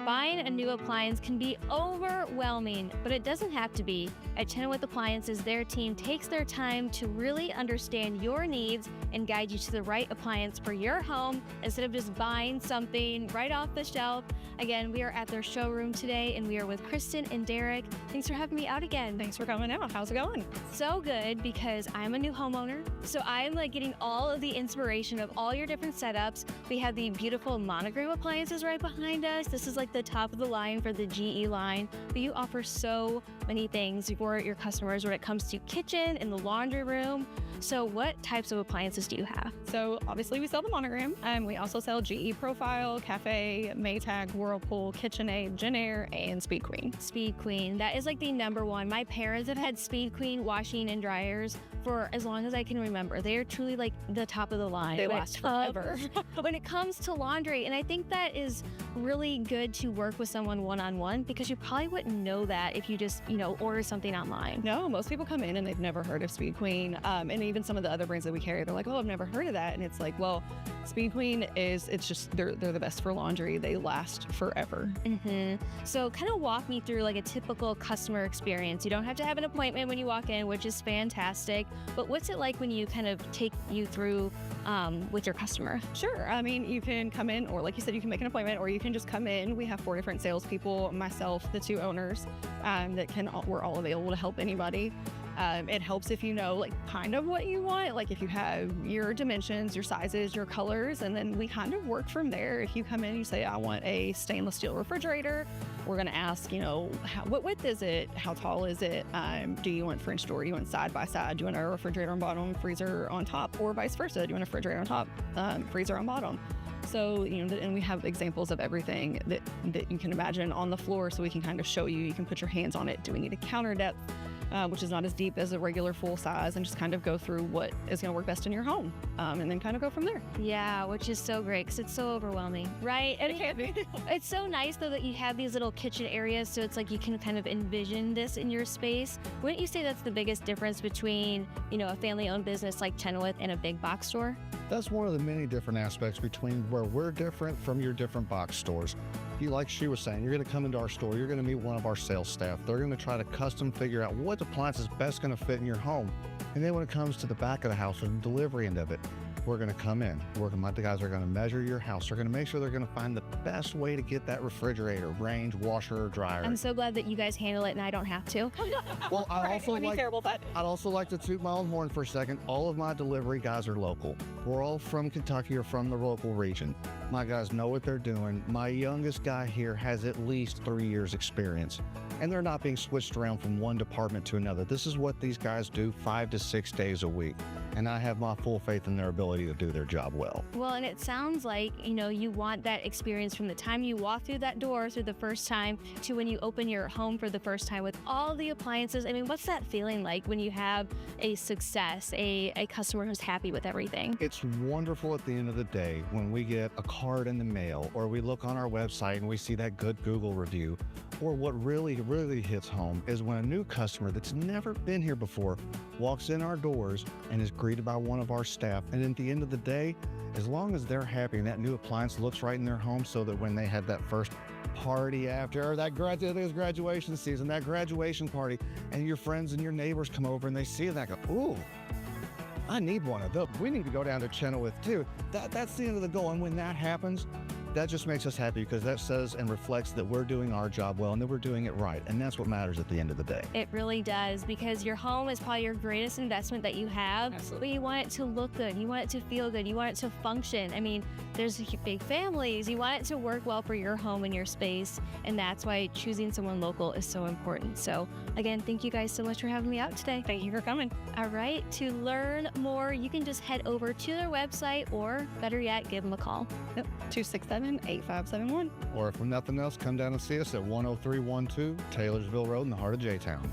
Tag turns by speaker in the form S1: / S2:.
S1: Buying a new appliance can be overwhelming, but it doesn't have to be. At Chenoweth Appliances, their team takes their time to really understand your needs and guide you to the right appliance for your home instead of just buying something right off the shelf. Again, we are at their showroom today and we are with Kristen and Derek. Thanks for having me out again.
S2: Thanks for coming out. How's it going?
S1: So good, because I'm a new homeowner. So I'm like getting all of the inspiration of all your different setups. We have the beautiful monogram appliances right behind us. This is like the top of the line for the GE line, but you offer so many things for your customers when it comes to kitchen and the laundry room. So what types of appliances do you have?
S2: So obviously we sell the monogram. We also sell GE Profile, Cafe, Maytag, Whirlpool, KitchenAid, Genair, and Speed Queen.
S1: Speed Queen, that is like the number one. My parents have had Speed Queen washing and dryers for as long as I can remember. They are truly like the top of the line.
S2: They last forever.
S1: When it comes to laundry, and I think that is really good to work with someone one-on-one, because you probably wouldn't know that if you just, order something online.
S2: No, most people come in and they've never heard of Speed Queen. And even some of the other brands that we carry, they're like, oh, I've never heard of that. And it's like, well, Speed Queen it's just, they're the best for laundry. They last forever.
S1: Mm-hmm. So kind of walk me through like a typical customer experience. You don't have to have an appointment when you walk in, which is fantastic. But what's it like when you kind of take you through with your customer?
S2: Sure. I mean, you can come in, or like you said, you can make an appointment, or you can just come in. We have 4 different salespeople, myself, the 2 owners, we're all available to help anybody. It helps if you know like kind of what you want, like if you have your dimensions, your sizes, your colors, and then we kind of work from there. If you come in, you say, I want a stainless steel refrigerator, we're going to ask, what width is it? How tall is it? Do you want French door? Do you want side by side? Do you want a refrigerator on bottom, freezer on top, or vice versa? Do you want a refrigerator on top, freezer on bottom? So, and we have examples of everything that you can imagine on the floor, so we can kind of show you. You can put your hands on it. Do we need a counter depth, which is not as deep as a regular full size, and just kind of go through what is going to work best in your home, and then kind of go from there.
S1: Yeah, which is so great because it's so overwhelming, right?
S2: It can be.
S1: It's so nice though that you have these little kitchen areas, so it's like you can kind of envision this in your space. Wouldn't you say that's the biggest difference between, a family-owned business like Chenoweth and a big box store?
S3: That's one of the many different aspects between where we're different from your different box stores. Like she was saying, you're going to come into our store, you're going to meet one of our sales staff. They're going to try to custom figure out what appliance is best going to fit in your home. And then when it comes to the back of the house or the delivery end of it, we're going to come in. The guys are going to measure your house. They're going to make sure they're going to find the best way to get that refrigerator, range, washer, or dryer.
S1: I'm so glad that you guys handle it and I don't have to.
S3: Well, I'd also like to toot my own horn for a second. All of my delivery guys are local. We're all from Kentucky or from the local region. My guys know what they're doing. My youngest guy here has at least 3 years experience, and they're not being switched around from one department to another. This is what these guys do 5 to 6 days a week, and I have my full faith in their ability to do their job well.
S1: Well, and it sounds like, you want that experience from the time you walk through that door through the first time to when you open your home for the first time with all the appliances. I mean, what's that feeling like when you have a success, a customer who's happy with everything?
S3: It's wonderful at the end of the day when we get a card in the mail, or we look on our website and we see that good Google review. Or what really, really hits home is when a new customer that's never been here before walks in our doors and is greeted by one of our staff. And at the end of the day, as long as they're happy and that new appliance looks right in their home, so that when they have that first party after, or that graduation season, that graduation party, and your friends and your neighbors come over and they see that, go, ooh, I need one of those. We need to go down to Chenoweth too. That's the end of the goal. And when that happens, that just makes us happy, because that says and reflects that we're doing our job well and that we're doing it right. And that's what matters at the end of the day.
S1: It really does, because your home is probably your greatest investment that you have.
S2: Absolutely.
S1: But you want it to look good. You want it to feel good. You want it to function. I mean, there's big families. You want it to work well for your home and your space. And that's why choosing someone local is so important. So again, thank you guys so much for having me out today.
S2: Thank you for coming.
S1: All right. To learn more, you can just head over to their website, or better yet, give them a call.
S2: Yep. 267-8571.
S3: Or if nothing else, come down and see us at 10312 Taylorsville Road in the heart of J-Town.